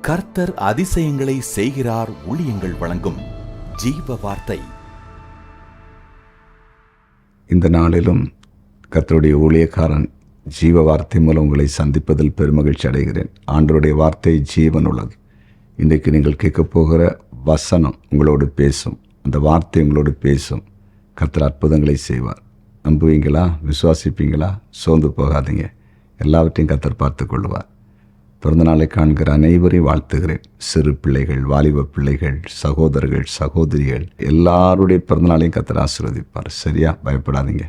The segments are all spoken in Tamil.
கர்த்தர் அதிசயங்களை செய்கிறார் ஊழியங்கள் வழங்கும் ஜீவ வார்த்தை. இந்த நாளிலும் கர்த்தருடைய ஊழியக்காரன் ஜீவ வார்த்தை மூலம் உங்களை சந்திப்பதில் பெருமகிழ்ச்சி அடைகிறேன். ஆண்டவருடைய வார்த்தை ஜீவன் உள்ளது. இன்றைக்கு நீங்கள் கேட்கப் போகிற வசனம் உங்களோடு பேசும். அந்த வார்த்தை உங்களோடு பேசும். கர்த்தர் அற்புதங்களை செய்வார். நம்புவீங்களா? விசுவாசிப்பீங்களா? சோர்ந்து போகாதீங்க. எல்லாவற்றையும் கர்த்தர் பார்த்து கொள்வார். பிறந்த நாளை காண்கிற அனைவரையும் வாழ்த்துகிறேன். சிறு பிள்ளைகள், வாலிப பிள்ளைகள், சகோதரர்கள், சகோதரிகள் எல்லாருடைய பிறந்த நாளையும் கர்த்தர் ஆசீர்வதிப்பார். சரியா? பயப்படாதீங்க.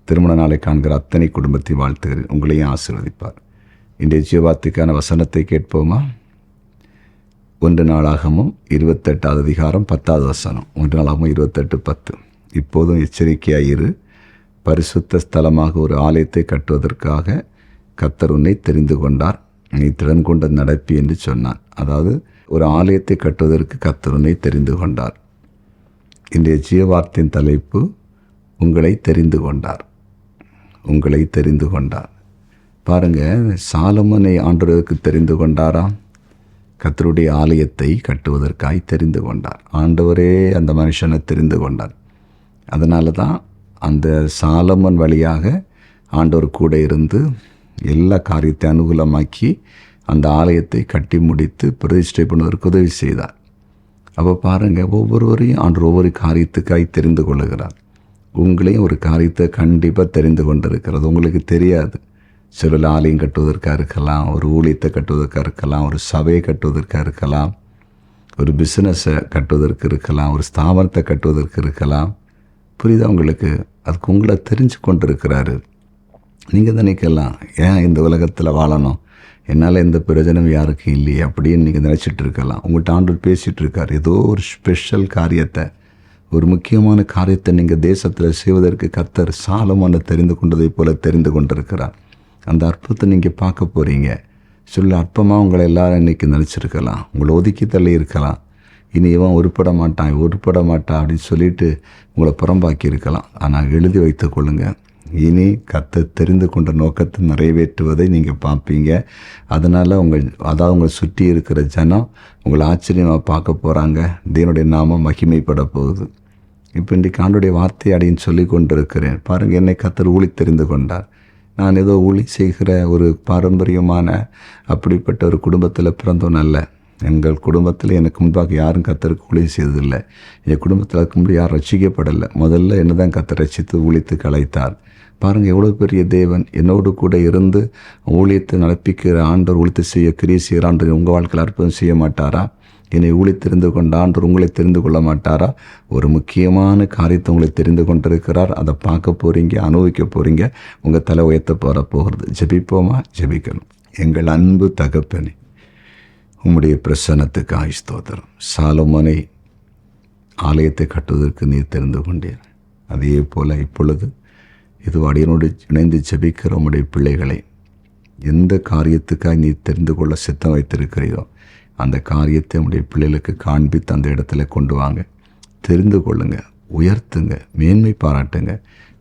திருமண நாளை காண்கிற அத்தனை குடும்பத்தை வாழ்த்துகிறேன். உங்களையும் ஆசீர்வதிப்பார். இன்றைய ஜீவார்த்தைக்கான வசனத்தை கேட்போமா? 1 நாளாகமும் 28வது அதிகாரம் 10வது வசனம். 1 நாளாகமும் 28:10. இப்போதும் எச்சரிக்கையாயிரு. பரிசுத்த ஸ்தலமாக ஒரு ஆலயத்தை கட்டுவதற்காக கர்த்தர் உன்னை தெரிந்து கொண்டார். நீ திறன் கொண்டு நடப்பி என்று சொன்னான். அதாவது ஒரு ஆலயத்தை கட்டுவதற்கு கர்த்தர் உன்னை தெரிந்து கொண்டார். இன்றைய ஜீவார்த்தையின் தலைப்பு உங்களை தெரிந்து கொண்டார். உங்களை தெரிந்து கொண்டார். பாருங்க, சாலமோனை ஆண்டவருக்கு தெரிந்து கொண்டாராம். கர்த்தருடைய ஆலயத்தை கட்டுவதற்காய் தெரிந்து கொண்டார். ஆண்டவரே அந்த மனுஷனை தெரிந்து கொண்டார். அதனால தான் அந்த சாலமோன் வழியாக ஆண்டவர் கூட இருந்து எல்லா காரியத்தை அனுகூலமாக்கி அந்த ஆலயத்தை கட்டி முடித்து பிரதிஷ்டை பண்ணுவதற்கு உதவி செய்தார். அப்போ பாருங்கள், ஒவ்வொருவரையும் ஆண்டவர் ஒவ்வொரு காரியத்துக்காய் தெரிந்து கொள்ளுகிறார். உங்களையும் ஒரு காரியத்தை கண்டிப்பாக தெரிந்து கொண்டிருக்கிறது. உங்களுக்கு தெரியாது. சில ஆலயம் கட்டுவதற்காக இருக்கலாம், ஒரு ஊழியத்தை கட்டுவதற்காக இருக்கலாம், ஒரு சபையை கட்டுவதற்காக இருக்கலாம், ஒரு பிஸ்னஸை கட்டுவதற்கு இருக்கலாம், ஒரு ஸ்தாபனத்தை கட்டுவதற்கு இருக்கலாம். புரியுதா உங்களுக்கு? அதுக்கு உங்களை தெரிஞ்சு கொண்டு இருக்கிறாரு. நீங்கள் நினைக்கலாம், ஏன் இந்த உலகத்தில் வாழணும், என்னால் எந்த பிரயோஜனம் யாருக்கும் இல்லையே அப்படின்னு நீங்கள் நினச்சிட்டு இருக்கலாம். உங்கள்கிட்ட ஆண்டவர் பேசிகிட்டு இருக்கார். ஏதோ ஒரு ஸ்பெஷல் காரியத்தை, ஒரு முக்கியமான காரியத்தை நீங்கள் தேசத்தில் செய்வதற்கு கர்த்தர் சாலமோனை தெரிந்து கொண்டதை போல தெரிந்து கொண்டிருக்கிறார். அந்த அற்புதத்தை நீங்கள் பார்க்க போகிறீங்க. சொல்ல அற்பமாக உங்களை எல்லாரும் இன்றைக்கி நினச்சிருக்கலாம். உங்களை ஒதுக்கி தள்ளி இருக்கலாம். இனி இவன் உருப்பட மாட்டான் அப்படின்னு சொல்லிட்டு உங்களை புறம்பாக்கி இருக்கலாம். ஆனால் எழுதி வைத்து கொள்ளுங்கள், இனி கர்த்தர் தெரிந்து கொண்ட நோக்கத்தை நிறைவேற்றுவதை நீங்கள் பார்ப்பீங்க. அதனால் உங்களை சுற்றி இருக்கிற ஜனம் உங்களை ஆச்சரியமாக பார்க்க போகிறாங்க. தேவனுடைய நாமம் மகிமைப்பட போகுது. இப்போ இன்றைக்கு ஆண்டவருடைய வார்த்தை அப்படின்னு சொல்லி கொண்டு இருக்கிறேன். பாருங்கள், என்னை கர்த்தர் ஊழி தெரிந்து கொண்டார். நான் ஏதோ ஊழி செய்கிற ஒரு பாரம்பரியமான அப்படிப்பட்ட ஒரு குடும்பத்தில் பிறந்தோம் அல்ல. எங்கள் குடும்பத்தில் எனக்கு முன்பாக யாரும் கர்த்தருக்கு ஊழியம் செய்ததில்லை. என் குடும்பத்தில் அதுக்கு முன்னாடி யாரும் ரட்சிக்கப்படலை. முதல்ல என்ன தான் கர்த்தர் ரட்சித்து ஊழித்து கலைத்தார். பாருங்கள், எவ்வளோ பெரிய தேவன் என்னோடு கூட இருந்து ஊழியத்தை நடப்பிக்கிற ஆண்டவர், ஊழித்து செய்ய கிரியை செய்கிற ஆண்டவர் உங்கள் வாழ்க்கையில் அற்புதம் செய்ய மாட்டாரா? என்னை ஊழி தெரிந்து கொண்ட ஆண்டவர் உங்களை தெரிந்து கொள்ள மாட்டாரா? ஒரு முக்கியமான காரியத்தை உங்களை தெரிந்து கொண்டிருக்கிறார். அதை பார்க்க போகிறீங்க, அனுபவிக்க போகிறீங்க. உங்கள் தலை உயர்த்த போகிறது. ஜெபிப்போமா? ஜெபிக்கணும். எங்கள் அன்பு தகப்பனே, உம்முடைய பிரசன்னத்துக்கு ஸ்தோத்திரம். சாலமோனை ஆலயத்தை கட்டுவதற்கு நீர் தெரிந்து கொண்டீர். அதே போல் இப்பொழுது இது அடியனோடு இணைந்து ஜெபிக்கிற உம்முடைய பிள்ளைகளை எந்த காரியத்துக்காக நீ தெரிந்து கொள்ள சித்தம் வைத்திருக்கிறீரோ அந்த காரியத்தை உம்முடைய பிள்ளைகளுக்கு காண்பித்து அந்த இடத்துல கொண்டு வாங்க. தெரிந்து கொள்ளுங்க, உயர்த்துங்க, மேன்மை பாராட்டுங்க.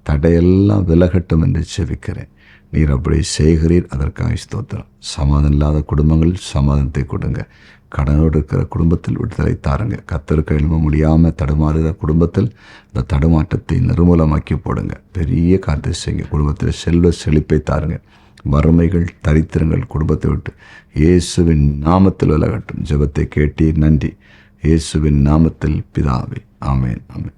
தடையெல்லாம் விலகட்டும் என்று ஜெபிக்கிறேன். நீர் அப்படி செய்கிறீர். அதற்காக ஸ்தோத்திரம். சமாதானம் இல்லாத குடும்பங்களில் சமாதானத்தை கொடுங்க. கடனோடு இருக்கிற குடும்பத்தில் விடுதலை தாருங்க. கர்த்தருக்கு எழும்ப முடியாமல் தடுமாறுகிற குடும்பத்தில் அந்த தடுமாற்றத்தை நிர்மூலமாக்கி போடுங்க. பெரிய காரியத்தை செய்யுங்க. குடும்பத்தில் செல்வ செழிப்பை தாருங்க. வறுமைகள், தரித்திரங்கள் குடும்பத்தை விட்டு இயேசுவின் நாமத்தில் விலகட்டும். ஜெபத்தை கேட்டீர். நன்றி. இயேசுவின் நாமத்தில் பிதாவே. ஆமேன், ஆமேன்.